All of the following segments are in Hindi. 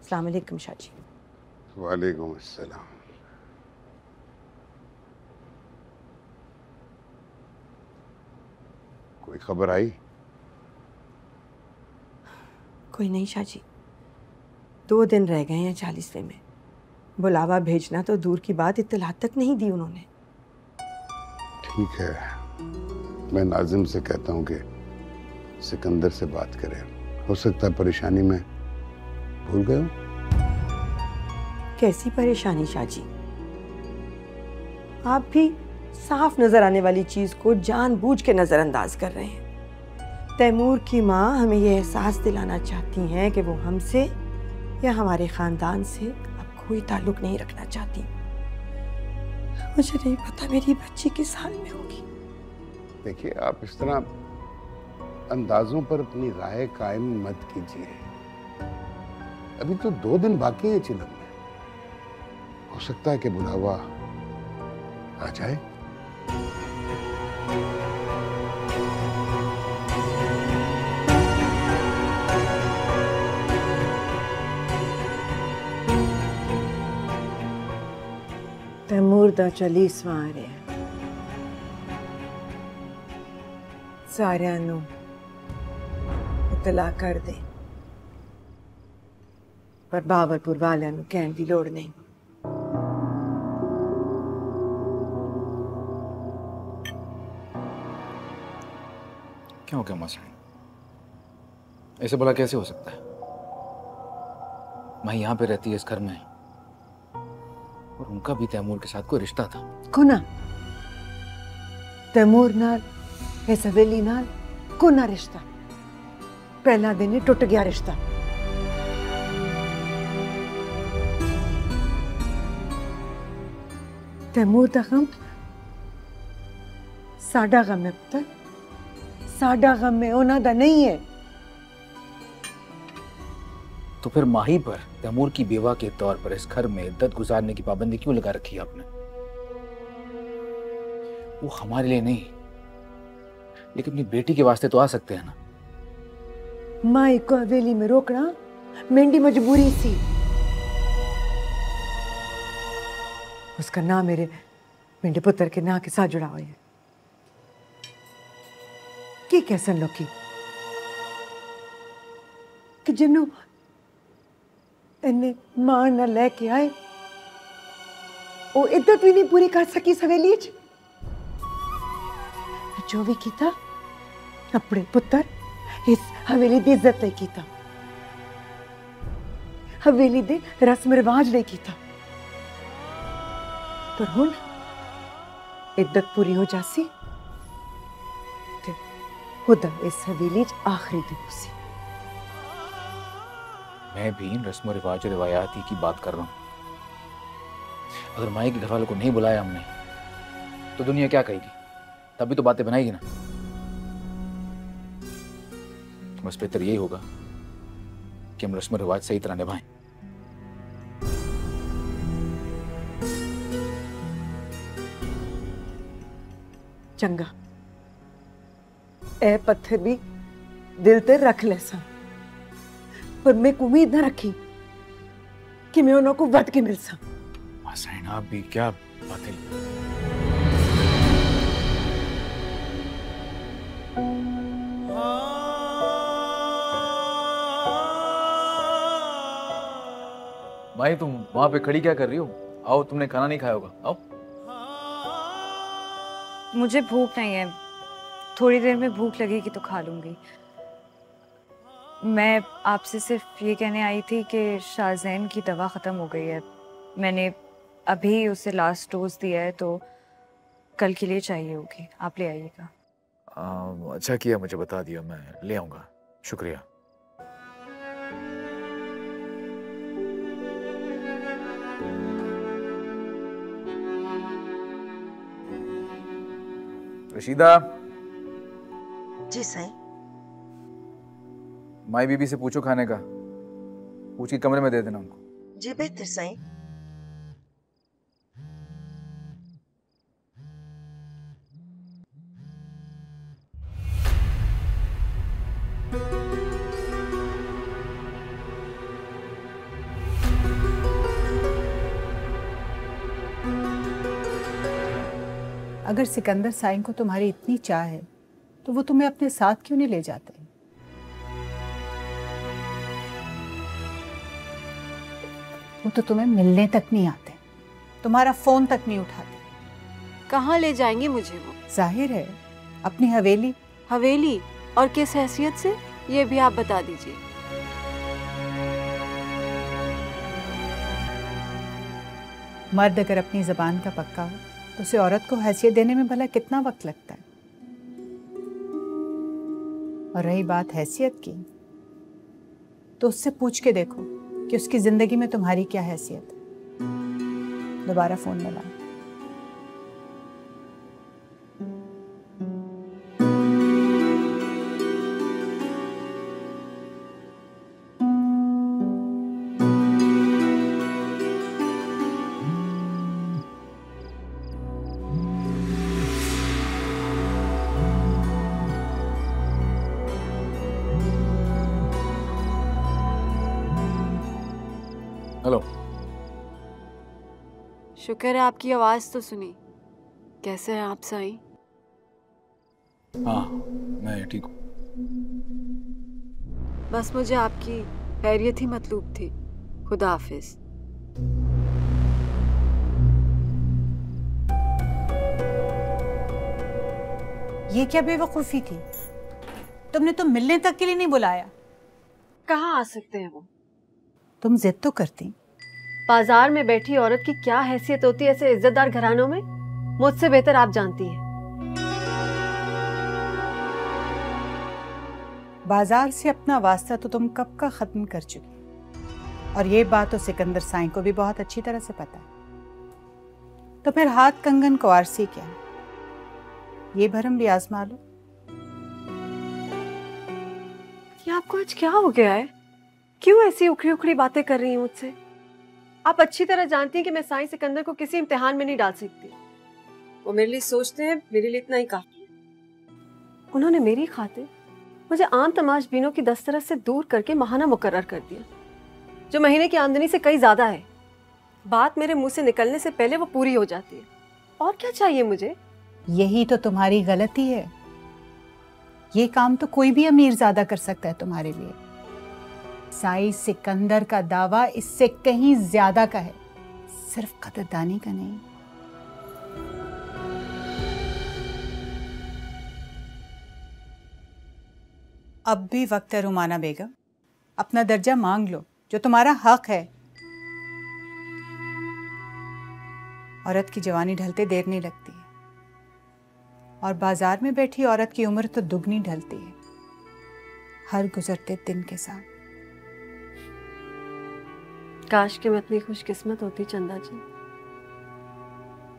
अस्सलाम वालेकुम शाह जी। वालेकुम अस्सलाम। कोई खबर आई? कोई नहीं शाह जी, 2 दिन रह गए हैं 40वें में। बुलावा भेजना तो दूर की बात, इत्तला तक नहीं दी उन्होंने। ठीक है, मैं नाजिम से कहता हूँ कि सिकंदर से बात करें। हो सकता है परेशानी में भूल गए हो। कैसी परेशानी शाह जी? आप भी साफ नजर आने वाली चीज को जानबूझ के नजरअंदाज कर रहे हैं। तैमूर की माँ हमें यह एहसास दिलाना चाहती हैं कि वो हमसे या हमारे खानदान से अब कोई ताल्लुक नहीं रखना चाहती। मुझे नहीं पता मेरी बच्ची किस हाल में होगी। देखिए, आप इस तरह अंदाजों पर अपनी राय कायम मत कीजिए। अभी तो 2 दिन बाकी है चिलम में। हो सकता है कि बुलावा आ जाए। तैमूर दा 40वां आ रहा है। सारिਆਂ ਨੂੰ इतला कर दे, पर बाबरपुर वालिਆਂ ਨੂੰ ਕਹਿਣ ਦੀ ਲੋੜ नहीं। क्या हो गया माँ साइन? ऐसे भला कैसे हो सकता है? मैं यहाँ पे रहती है इस घर में, और उनका भी तैमूर के साथ कोई रिश्ता था। कोना तैमूर नाल इस हवेली नाल कोना रिश्ता? पहला दिन ही टूट गया रिश्ता। तैमूर दा गम साडा गम है पुत्र, साडा गम है, उन्हां दा नहीं है। तो फिर माही पर तैमूर की बेवा के तौर पर इस घर में इद्दत गुजारने की पाबंदी क्यों लगा रखी है आपने? वो हमारे लिए नहीं, लेकिन अपनी बेटी के वास्ते तो आ सकते हैं ना। माई को हवेली में रोकना मेरी मजबूरी सी। उसका नाम मेरे पुत्र के नाम के साथ जुड़ा हुआ है। की कैसन लोग कि जिन्हों इन्हें मां न लेके आए, वो इद्दत भी नहीं पूरी कर सकी इस हवेली च। जो भी किया अपने पुत्र इस हवेली की इज्जत ले कीता, हवेली दे रस्म रिवाज ले कीता। पर हुन इद्दत पूरी हो जासी ते खुदा इस हवेली च आखिरी दिन सी। मैं भी इन रस्म रिवाज रिवायाती की बात कर रहा हूं। अगर माई के घर वालों को नहीं बुलाया हमने, तो दुनिया क्या कहेगी? तभी तो बातें बनाएगी ना। बस बेहतर यही होगा कि हम रस्म रिवाज सही तरह निभाएं। चंगा, ए पत्थर भी दिल ते रख ले सा, पर मैं उम्मीद ना रखी कि मैं उन्हों को वट के मिल सा। हसैन, आप भी क्या बातें। भाई, तुम वहां पे खड़ी क्या कर रही हो? आओ, तुमने खाना नहीं खाया होगा, आओ। मुझे भूख नहीं है, थोड़ी देर में भूख लगेगी तो खा लूंगी। मैं आपसे सिर्फ ये कहने आई थी कि शाहजैन की दवा ख़त्म हो गई है। मैंने अभी उसे लास्ट डोज दिया है, तो कल के लिए चाहिए होगी, आप ले आइएगा। अच्छा किया मुझे बता दिया, मैं ले आऊंगा। शुक्रिया। रशीदा। जी सही। माई बीबी से पूछो खाने का, पूछ के कमरे में दे देना उनको। जी बेहतर सही। अगर सिकंदर साईं को तुम्हारी इतनी चाह है तो वो तुम्हें अपने साथ क्यों नहीं ले जाते? वो तो तुम्हें मिलने तक नहीं आते, तुम्हारा फोन तक नहीं उठाते। कहाँ ले जाएंगे मुझे वो? जाहिर है अपनी हवेली। हवेली? और किस हैसियत से, ये भी आप बता दीजिए। मर्द अगर अपनी जबान का पक्का हो तो उसे औरत को हैसियत देने में भला कितना वक्त लगता है। और रही बात हैसियत की, तो उससे पूछ के देखो कि उसकी जिंदगी में तुम्हारी क्या हैसियत है। दोबारा फोन मिलाओ। हेलो। शुक्र है आपकी आवाज तो सुनी। कैसे हैं आप साईं? हाँ, मैं ठीक हूँ। बस मुझे आपकी खैरियत ही मतलूब थी। खुदा हाफिज। ये क्या बेवकूफी थी? तुमने तो मिलने तक के लिए नहीं बुलाया। कहाँ आ सकते हैं वो? तुम जिद तो करती। बाजार में बैठी औरत की क्या हैसियत होती है ऐसे इज्जतदार घरानों में, मुझसे बेहतर आप जानती हैं। बाजार से अपना वास्ता तो तुम कब का खत्म कर चुकी, और ये बात तो सिकंदर साईं को भी बहुत अच्छी तरह से पता है। तो फिर हाथ कंगन को आरसी क्या, ये भरम भी आजमा लो। ये आपको आज क्या हो गया है? क्यों ऐसी उखड़ी उखड़ी बातें कर रही हैं मुझसे? आप अच्छी तरह जानती हैं कि मैं साईं सिकंदर को किसी इम्तिहान में नहीं डाल सकती। वो मेरे लिए सोचते हैं, मेरे लिए इतना ही काफी है। उन्होंने मेरी खातिर मुझे आम तमाशबीनों की दस्तरस से दूर करके माहाना मुकर्रर कर दिया, जो महीने की आमदनी से कहीं ज्यादा है। बात मेरे मुंह से निकलने से पहले वो पूरी हो जाती है। और क्या चाहिए मुझे? यही तो तुम्हारी गलती है। ये काम तो कोई भी अमीर ज्यादा कर सकता है तुम्हारे लिए। साईं सिकंदर का दावा इससे कहीं ज्यादा का है, सिर्फ कदरदानी का नहीं। अब भी वक्त है रुमाना बेगम, अपना दर्जा मांग लो, जो तुम्हारा हक है। औरत की जवानी ढलते देर नहीं लगती है, और बाजार में बैठी औरत की उम्र तो दुगनी ढलती है हर गुजरते दिन के साथ। काश कि मैं इतनी खुशकिस्मत होती चंदा जी,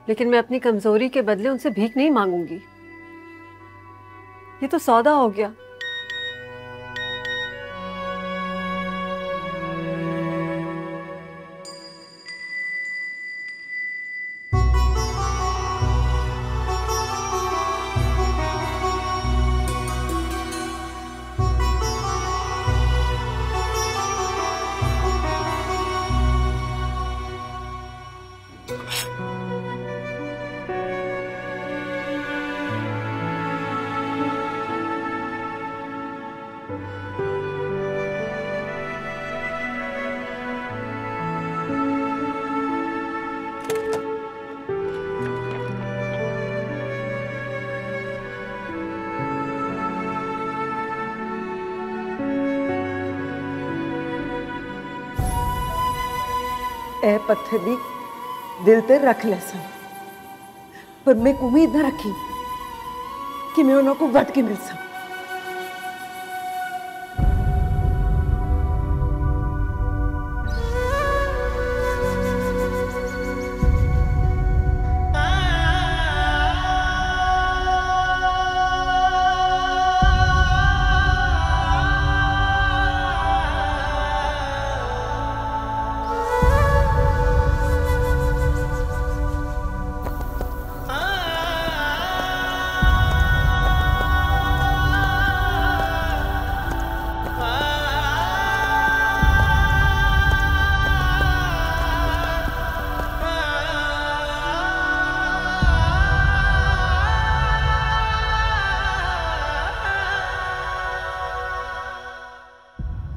लेकिन मैं अपनी कमजोरी के बदले उनसे भीख नहीं मांगूंगी। ये तो सौदा हो गया। ए पत्थर भी दिल ते रख ले सन, पर मैं उम्मीद न रखी कि मैं उन्हों को वट के मिल सकूं।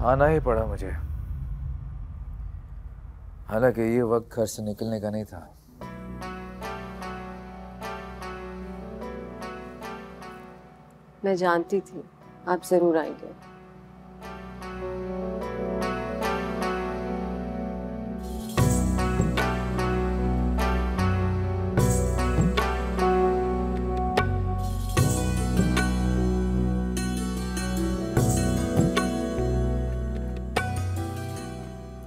आना ही पड़ा मुझे, हालांकि ये वक्त घर से निकलने का नहीं था। मैं जानती थी आप जरूर आएंगे।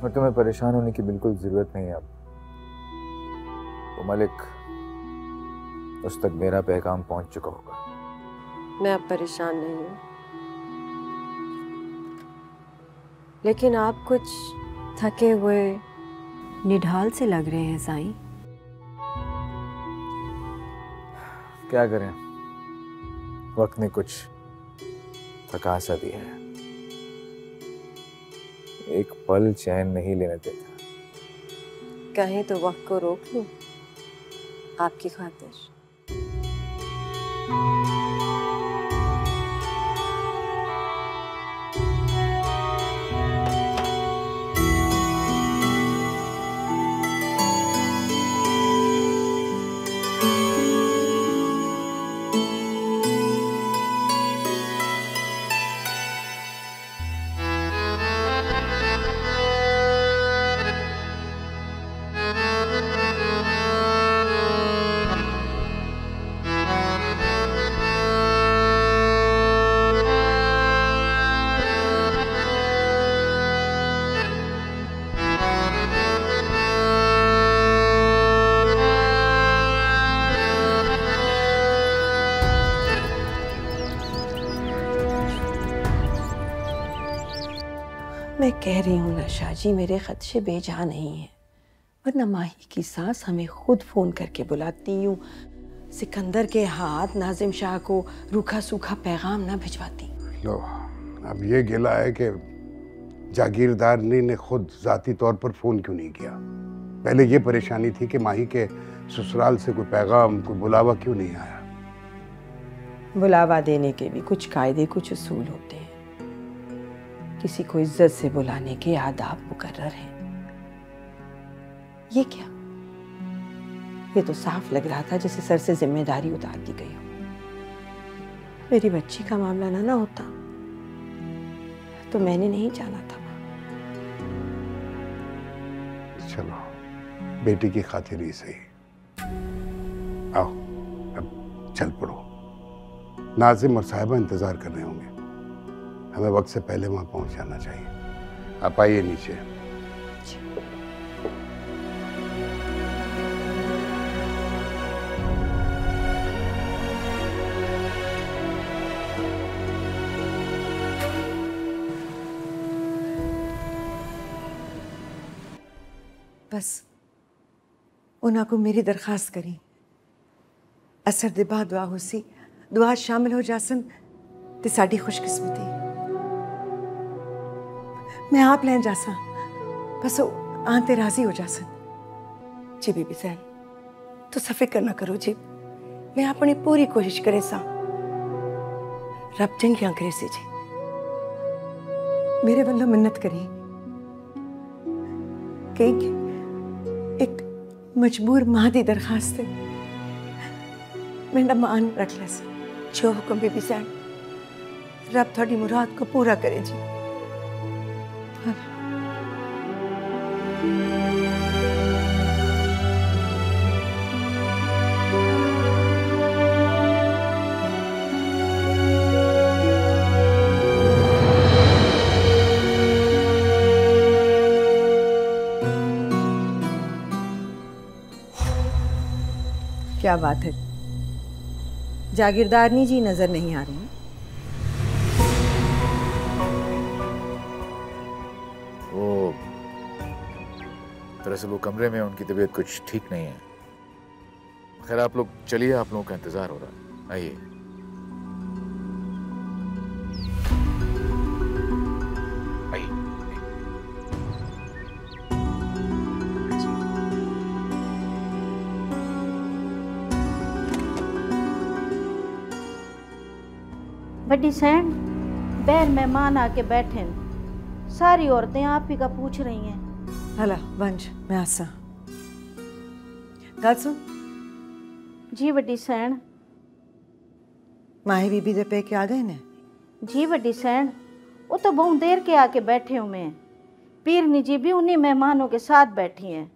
और तुम्हें परेशान होने की बिल्कुल जरूरत नहीं है। अब वो मलिक, उस तक मेरा पैगाम पहुंच चुका होगा। मैं अब परेशान नहीं हूँ, लेकिन आप कुछ थके हुए निढाल से लग रहे हैं साईं। क्या करें, वक्त ने कुछ थका सा दिया है, एक पल चैन नहीं लेने देता। कहीं तो वक्त को रोक लूं आपकी खातिर। मैं कह रही हूँ ना शाहजी, मेरे खदशे बेजा नहीं है, वरना माही की सास हमें खुद फोन करके बुलाती। यूं सिकंदर के हाथ नाजिम शाह को रूखा सूखा पैगाम ना भिजवाती। लो, अब ये गिला है कि जागीरदारनी ने खुद जाती तौर पर फोन क्यों नहीं किया। पहले ये परेशानी थी कि माही के ससुराल से कोई पैगाम, कोई बुलावा क्यों नहीं आया। बुलावा देने के भी कुछ कायदे, कुछ उसूल होते हैं। किसी को इज्जत से बुलाने के आदाब मुकर्रर हैं। ये क्या, ये तो साफ लग रहा था जैसे सर से जिम्मेदारी उतार दी गई हो। मेरी बच्ची का मामला ना होता तो मैंने नहीं जाना था। चलो, बेटी की खातिर ही सही। आओ अब चल पड़ो, नाजिम और साहिबा इंतजार कर रहे होंगे। हमें वक्त से पहले वहां पहुंच जाना चाहिए। आप आइए नीचे। बस उन्हां को मेरी दरखास्त करी, असर दे बाद दुआ होसी, दुआ शामिल हो जासन ते साडी खुशकिस्मती। मैं आप लैन जासा, बस आते राजी हो जासन। जी बीबी सैन, तो फिक्र ना करो जी, मैं अपनी पूरी कोशिश करे सा। रब चंगियां करे सी जी, मेरे वालों मिन्नत करी कि एक मजबूर मां दी दरखास्त है, मैं मान रख लस। जो हुक्म बीबी सैन, रब थोड़ी मुराद को पूरा करे जी। क्या बात है, जागीरदारनी जी नजर नहीं आ रही? वो दरअसल वो कमरे में, उनकी तबीयत कुछ ठीक नहीं है। खैर आप लोग चलिए, आप लोगों का इंतजार हो रहा है, आइए। बड़ी सैन, बैर मेहमान आके बैठे। सारी औरतें आप ही का पूछ रही हैं। हला वंश मैं आसा गल सुन जी वड्डी सैन। माही बीबी दे पे के आ गए ने? जी वड्डी सैन, वो तो बहुत देर के आके बैठे हुए हैं। पीरनी जी भी उन्हीं मेहमानों के साथ बैठी हैं।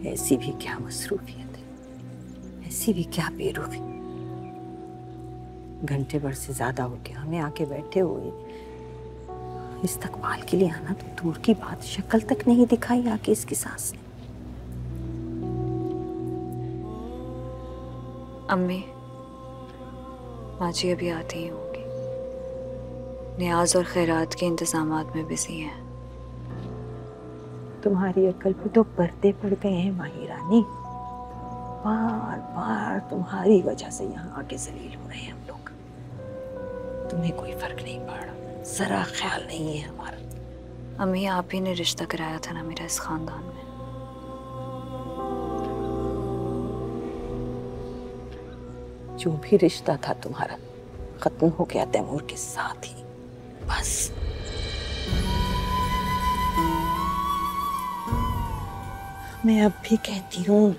ऐसी भी क्या मसरूफियत है, ऐसी भी क्या बेरुखी। घंटे भर से ज्यादा हो गया हमें आके बैठे हुए। इस्तकबाल के लिए आना तो दूर की बात, शक्ल तक नहीं दिखाई आके इसकी सास ने। अम्मी, माँ जी अभी आती ही होंगी, न्याज और खैरात के इंतजामात में बिजी हैं। तुम्हारी अकल पे तो पर्दे पड़ गए हैं माही रानी। बार बार तुम्हारी वजह से यहाँ आके जलील हो रहे हैं हम लोग। तुम्हें कोई फर्क नहीं पड़ रहा, जरा ख्याल नहीं है हमारा। अम्मी, आप ही ने रिश्ता कराया था ना मेरा इस खानदान में। जो भी रिश्ता था तुम्हारा खत्म हो गया तैमूर के साथ ही, बस। मैं अब भी कहती हूँ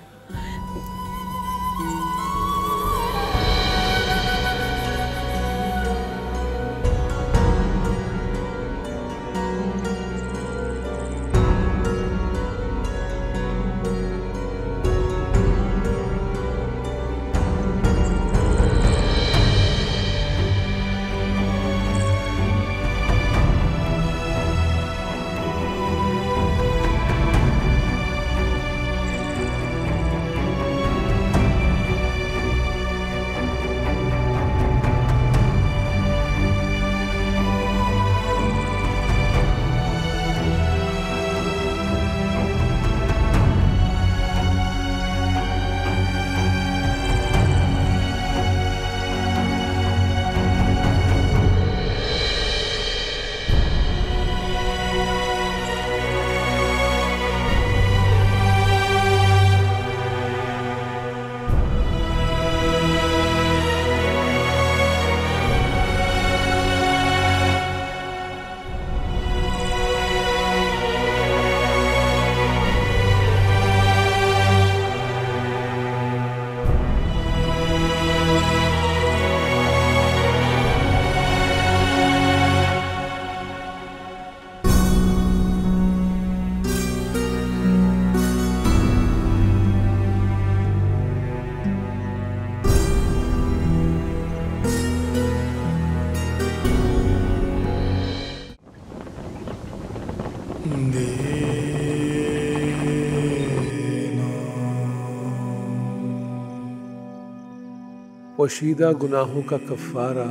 पोशीदा गुनाहों का कफ़ारा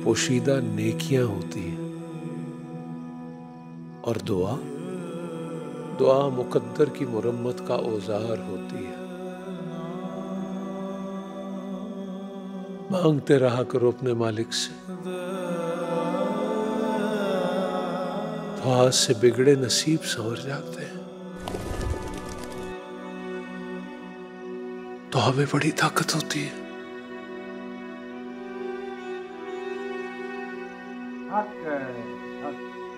पोशीदा नेकियां होती हैं, और दुआ दुआ मुकद्दर की मुरम्मत का औजार होती है। मांगते रहा करो अपने मालिक से, तो आज से बिगड़े नसीब संवर जाते हैं। तो हमें बड़ी ताकत होती है।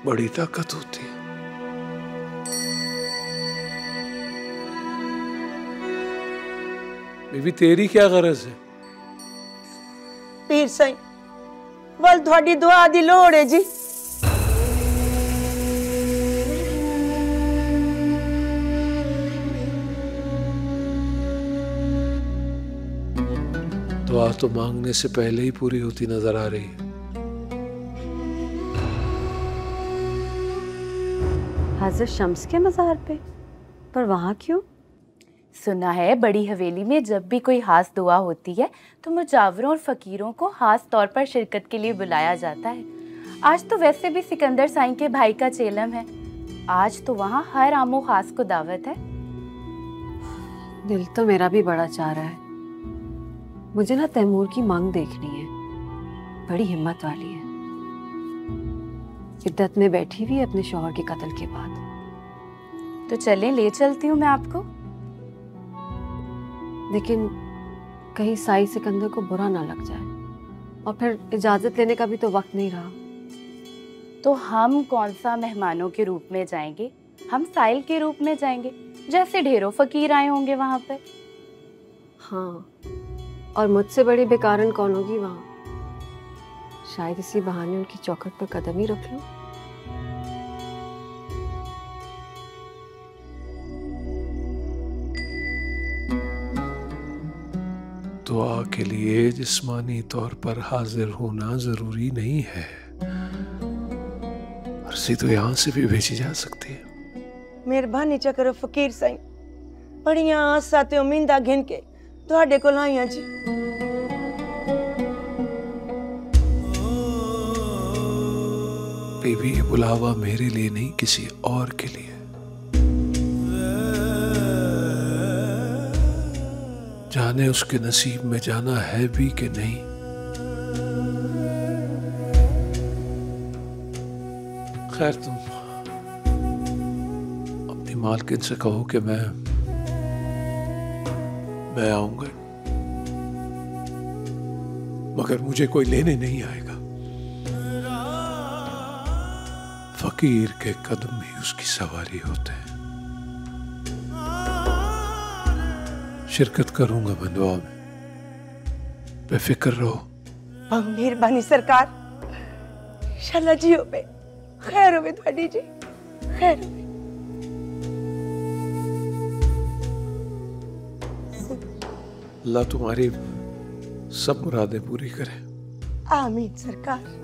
बड़ी ताकत होती है। बीबी तेरी क्या गरज है? पीर साईं, वल थोड़ी दुआ दी लोड़ है जी। दुआ तो मांगने से पहले ही पूरी होती नजर आ रही है। हज़रत शम्स के मज़ार पे? पर वहाँ क्यों? सुना है बड़ी हवेली में जब भी कोई खास दुआ होती है तो मुजावरों और फ़कीरों को खास तौर पर शिरकत के लिए बुलाया जाता है। आज तो वैसे भी सिकंदर साईं के भाई का चेलम है, आज तो वहाँ हर आमो खास को दावत है। दिल तो मेरा भी बड़ा चाह रहा है। मुझे ना तैमूर की मांग देखनी है, बड़ी हिम्मत वाली है, इद्दत में बैठी हुई अपने शौहर के कत्ल के बाद। तो चलें, ले चलती हूँ मैं आपको। लेकिन कहीं साई सिकंदर को बुरा ना लग जाए, और फिर इजाजत लेने का भी तो वक्त नहीं रहा। तो हम कौन सा मेहमानों के रूप में जाएंगे, हम साइल के रूप में जाएंगे, जैसे ढेरों फकीर आए होंगे वहां पर। हाँ, और मुझसे बड़ी बेकारन कौन होगी वहां? शायद इसी बहाने उनकी चौखट पर कदम ही रख लूं। दुआ के लिए जिस्मानी तौर पर हाजिर होना जरूरी नहीं है, अर्जी तो यहाँ से भी भेजी जा सकती है। मेहरबानी चा करो फकीर साईं, बड़ियां आसां ते उम्मीदां घिन के तुहाडे कोल आईयां जी। बीबी, ये बुलावा मेरे लिए नहीं, किसी और के लिए। जाने उसके नसीब में जाना है भी कि नहीं। खैर, तुम अपनी मालकिन से कहो कि मैं आऊंगा, मगर मुझे कोई लेने नहीं आएगा। फकीर के कदम ही उसकी सवारी होते हैं। शिरकत करूंगा मैं दुआ में, बेफिक्र रहो। मेहरबानी सरकार, शाला जी हो पे खैर होवे थोड़ी जी, खैर होवे। अल्लाह तुम्हारी सब मुरादें पूरी करे। आमीन सरकार।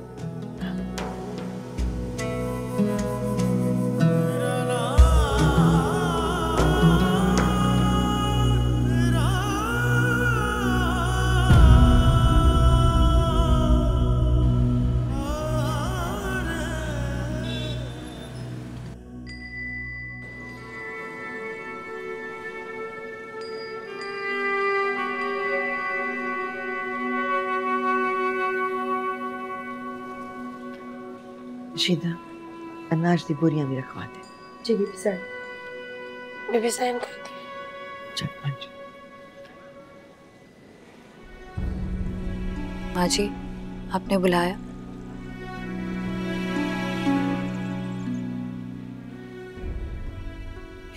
शीदा, अनाज दी बोरियां भी रखवा दे। जी बीबी साहब। बीबी साहब कर दी। चल पंच। माँ जी, आपने बुलाया?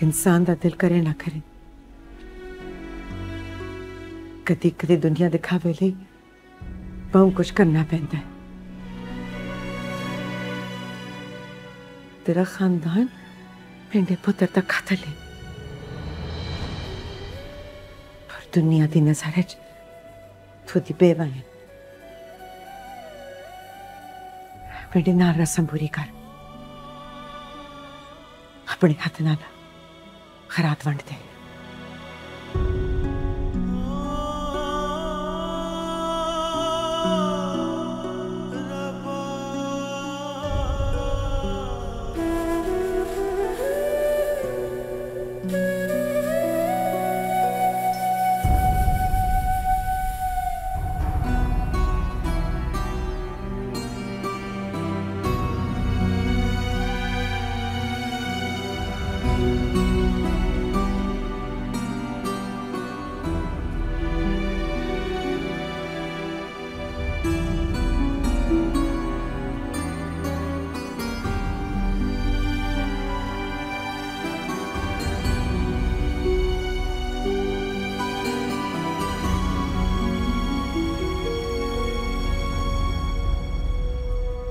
इंसान दा दिल करे ना करे, कदी कदी दुनिया दिखावे लई बहुत कुछ करना पैंदा है। तेरा खानदान मेरे पुत्र दा कातल है, और दुनिया दी नज़र च तू दी बेवा है। मेरे नाल रस्म पूरी कर, अपने हाथ नाल खरात वंड दे।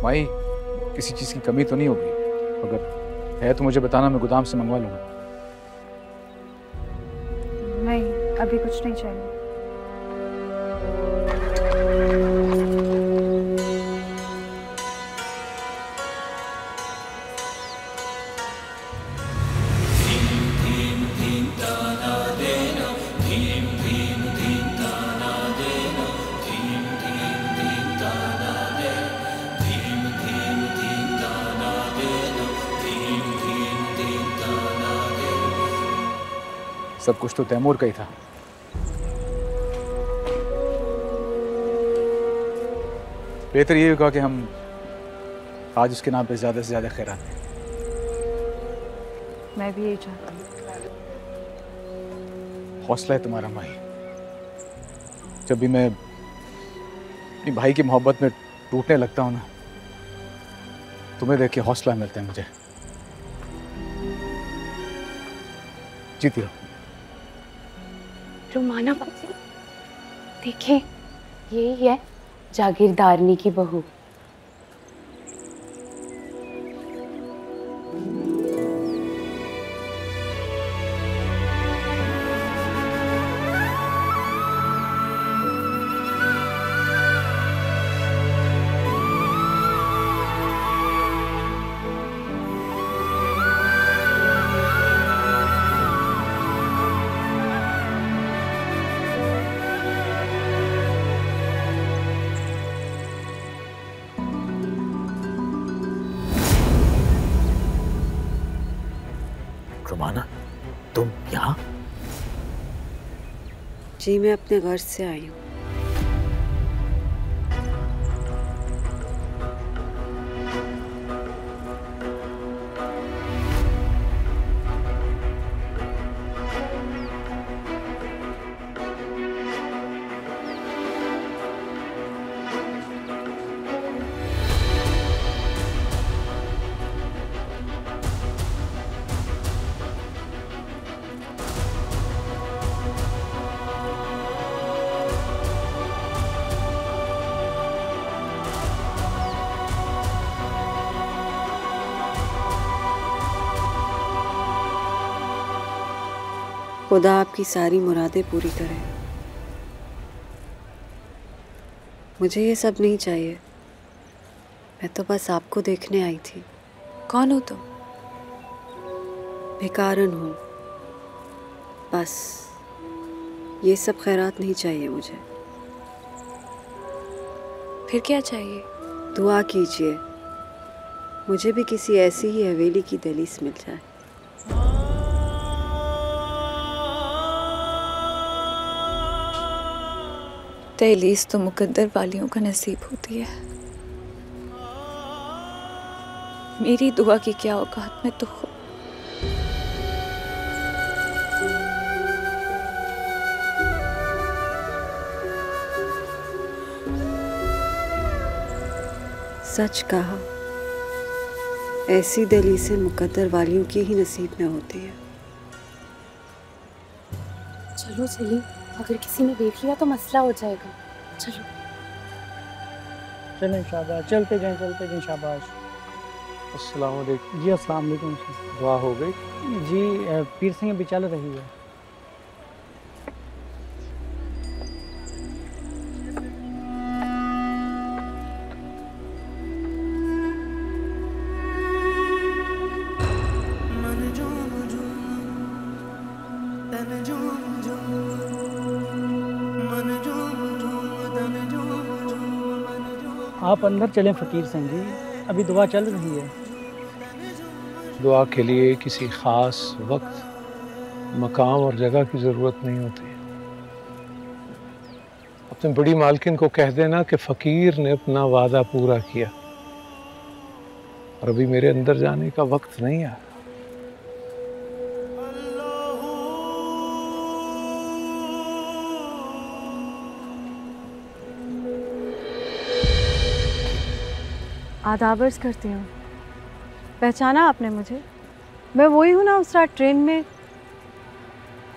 माई, किसी चीज़ की कमी तो नहीं होगी? अगर है तो मुझे बताना, मैं गोदाम से मंगवा लूँगा। नहीं, अभी कुछ नहीं चाहिए। सब कुछ तो तैमूर का ही था। बेहतर ये होगा कि हम आज उसके नाम पे ज्यादा से ज्यादा खैरात दें। मैं भी यही चाहती हूँ। हौसला है तुम्हारा माही। जब भी मैं अपनी भाई की मोहब्बत में टूटने लगता हूँ ना, तुम्हें देख के हौसला मिलता है मुझे। जीती रहो। रुमाना बाजी, देखें यही है जागीरदारनी की बहू। रुमाना, तुम यहाँ? जी मैं अपने घर से आई हूँ। खुदा आपकी सारी मुरादें पूरी करे। मुझे ये सब नहीं चाहिए। मैं तो बस आपको देखने आई थी। कौन हो तुम? भिखारन हूँ बस। ये सब खैरात नहीं चाहिए मुझे। फिर क्या चाहिए? दुआ कीजिए मुझे भी किसी ऐसी ही हवेली की दहलीज मिल जाए। दहलीज तो मुकद्दर वालियों का नसीब होती है। मेरी दुआ की क्या औकात में तो खुद। सच कहा, ऐसी दहलीज़ें मुकद्दर वालियों की ही नसीब में होती है। चलो चलिए, अगर किसी ने देख लिया तो मसला हो जाएगा। चलो चलें शाबाश, चलते जाएं शाबाश। अस्सलाम वालेकुम। जी अस्सलाम वालेकुम। दुआ हो गई? जी पीर सिंह अभी चल रही है। आप अंदर चलें फ़कीर सिंह जी, अभी दुआ चल रही है। दुआ के लिए किसी ख़ास वक्त, मकाम और जगह की ज़रूरत नहीं होती। अपने बड़ी मालकिन को कह देना कि फ़कीर ने अपना वादा पूरा किया और अभी मेरे अंदर जाने का वक्त नहीं आया। आदाबर्स करती हूँ। पहचाना आपने मुझे? मैं वही हूँ ना उस रात ट्रेन में।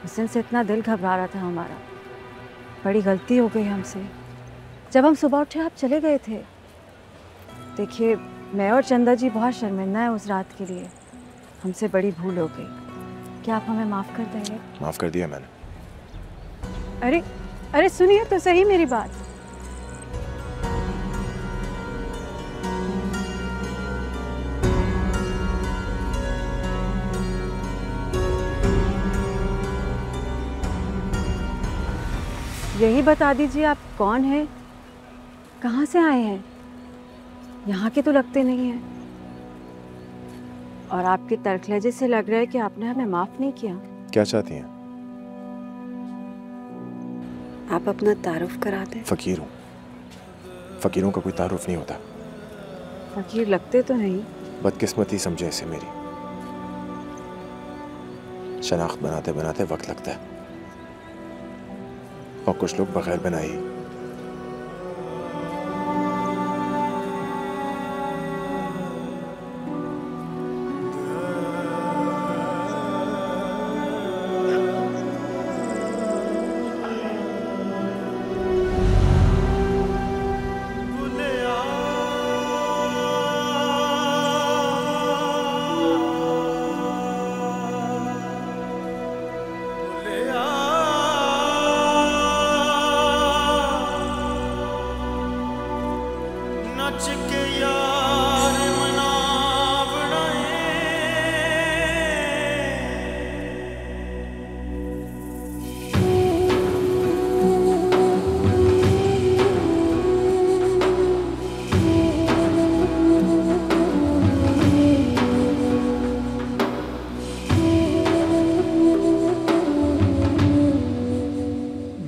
उस दिन से इतना दिल घबरा रहा था हमारा। बड़ी गलती हो गई हमसे। जब हम सुबह उठे आप चले गए थे। देखिए मैं और चंदा जी बहुत शर्मिंदा हैं उस रात के लिए। हमसे बड़ी भूल हो गई। क्या आप हमें माफ़ कर देंगे? माफ़ कर दिया मैंने। अरे अरे सुनिए तो सही मेरी बात। यही बता दीजिए आप कौन हैं, कहाँ से आए हैं? यहाँ के तो लगते नहीं हैं। और आपके तर्क लहजे से लग रहा है कि आपने हमें माफ़ नहीं किया। क्या चाहती हैं? आप अपना तारुफ करा दें। फकीर हूँ, फकीरों का कोई तारुफ नहीं होता। फकीर लगते तो नहीं। बदकिस्मती समझे इसे मेरी। शनाख्त बनाते बनाते वक्त लगता है, और कुछ लोग बगैर बनाए ही।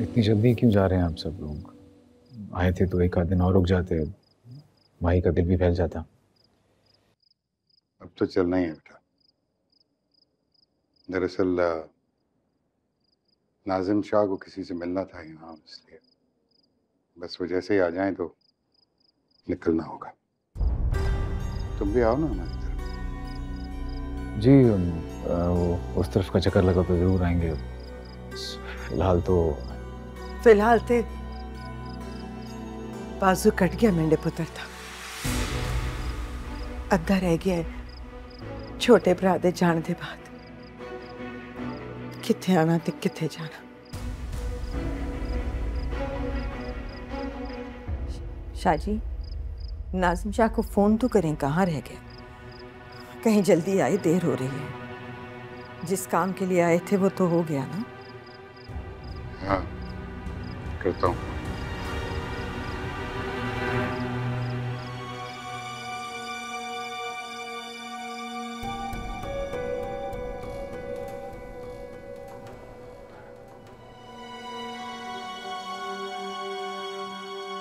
इतनी जल्दी क्यों जा रहे हैं आप सब लोग? आए थे तो एक आध दिन और रुक जाते, भाई का दिल भी फैल जाता। अब तो चलना ही है बेटा। दरअसल नाजिम शाह को किसी से मिलना था यहाँ, इसलिए बस वो जैसे ही आ जाएं तो निकलना होगा। तुम भी आओ ना हमारी तरफ। जी वो उस तरफ का चक्कर लगा तो जरूर आएंगे। फिलहाल तो बाजू कट गया मेंढे पुत्र था, अद्धा रह गया है। छोटे भरा दे जान दे बाद किथे आना ते किथे जाना। शाहजी, नाजिम शाह को फोन तो करें, कहाँ रह गए? कहीं जल्दी आए, देर हो रही है। जिस काम के लिए आए थे वो तो हो गया ना? हाँ, करता हूँ।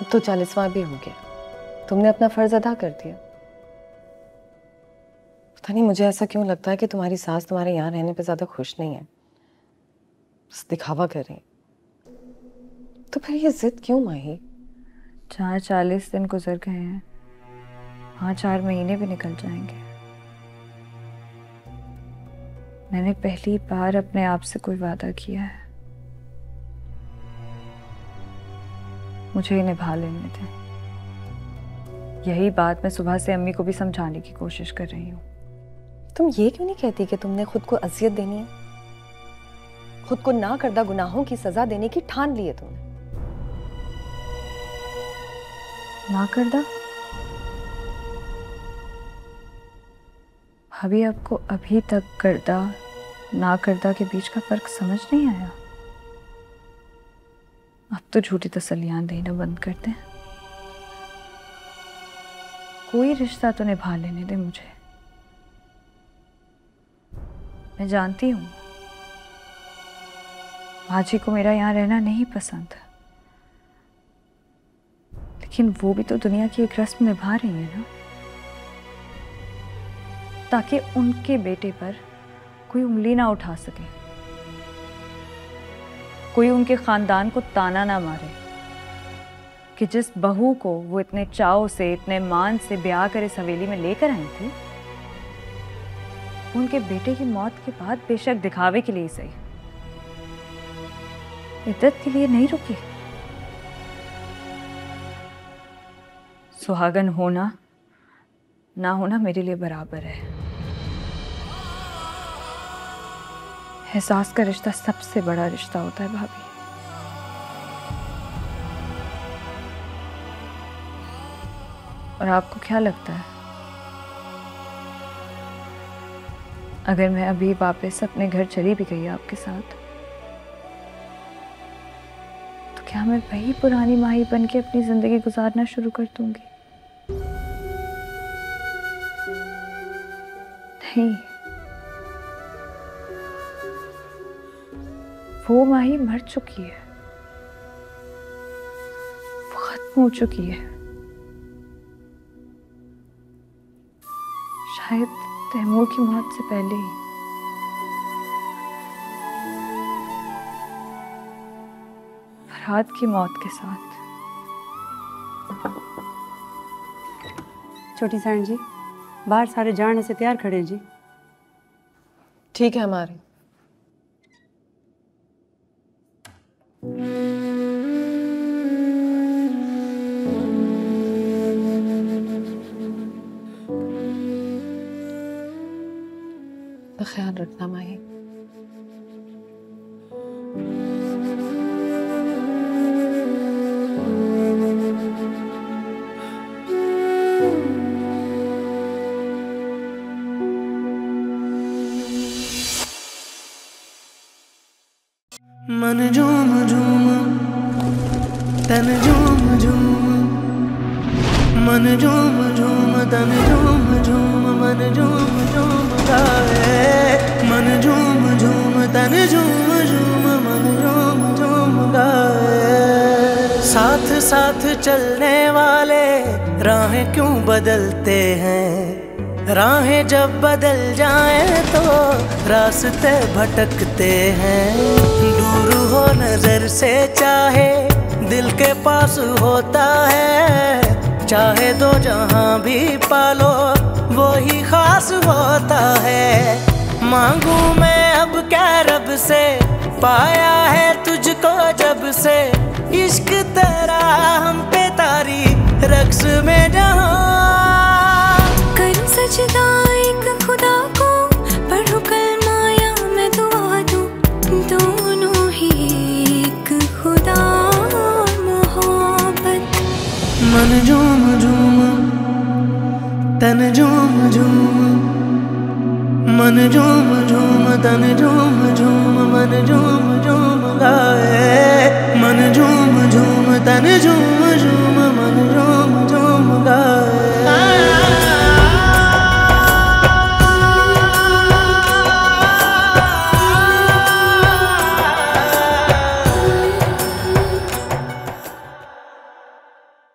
तो 40वां भी हो गया, तुमने अपना फर्ज अदा कर दिया। पता नहीं मुझे ऐसा क्यों लगता है कि तुम्हारी सास तुम्हारे यहाँ रहने पे ज्यादा खुश नहीं है, बस दिखावा कर रही। तो फिर ये जिद क्यों माही? 40 दिन गुजर गए हैं, हाँ 4 महीने भी निकल जाएंगे। मैंने पहली बार अपने आप से कोई वादा किया है, मुझे निभा लेने थे। यही बात मैं सुबह से अम्मी को भी समझाने की कोशिश कर रही हूँ। तुम ये क्यों नहीं कहती कि तुमने खुद को अजियत देनी है? खुद को ना करदा गुनाहों की सजा देने की ठान ली है तुमने। ना करदा? भाभी, आपको अभी तक करदा ना करदा के बीच का फर्क समझ नहीं आया? अब तो झूठी तसल्लियां देना बंद करते हैं। कोई रिश्ता तो निभा लेने दे मुझे। मैं जानती हूँ भाजी को मेरा यहाँ रहना नहीं पसंद, लेकिन वो भी तो दुनिया की एक रस्म निभा रही है ना, ताकि उनके बेटे पर कोई उंगली ना उठा सके, कोई उनके खानदान को ताना ना मारे कि जिस बहू को वो इतने चाव से, इतने मान से ब्याह कर इस हवेली में लेकर आई थी, उनके बेटे की मौत के बाद बेशक दिखावे के लिए सही, इज्जत के लिए नहीं रुकी। सुहागन होना ना होना मेरे लिए बराबर है। एहसास का रिश्ता सबसे बड़ा रिश्ता होता है भाभी। और आपको क्या लगता है, अगर मैं अभी वापस अपने घर चली भी गई आपके साथ, तो क्या मैं वही पुरानी माही बन के अपनी जिंदगी गुजारना शुरू कर दूंगी? नहीं, वो माही मर चुकी है। खत्म हो चुकी है। शायद तैमूर की मौत से पहले ही। फरहाद की मौत के साथ। छोटी साइंड जी, बाहर सारे जाने से तैयार खड़े जी। ठीक है हमारे। ख्याल रखना माही। मन झूम झूम तन झूम झूम, मन झूम झूम तन झूम झूम, मन झूम झूम गाए। मन झूम झूम तन झूम झूम, मन झूम झूम गाए। साथ साथ चलने वाले राहें क्यों बदलते हैं, राहें जब बदल जाएं तो रास्ते भटकते हैं। दूर हो नजर से चाहे दिल के पास होता है, चाहे दो जहां भी पालो वो ही खास होता है। मांगू मैं अब क्या रब से, पाया है तुझको जब से, इश्क तेरा हम पे तारी रक्स में जहां। करूं सजदा एक खुदा को, पढ़ूं कलमा या मैं दुआ दूं, दोनों ही एक खुदा मोहब्बत। मन झूम झूम तन झूम झूम, मन झूम झूम तन झूम झूम, मन झूम झूम गाए। मन झूम झूम तन झूम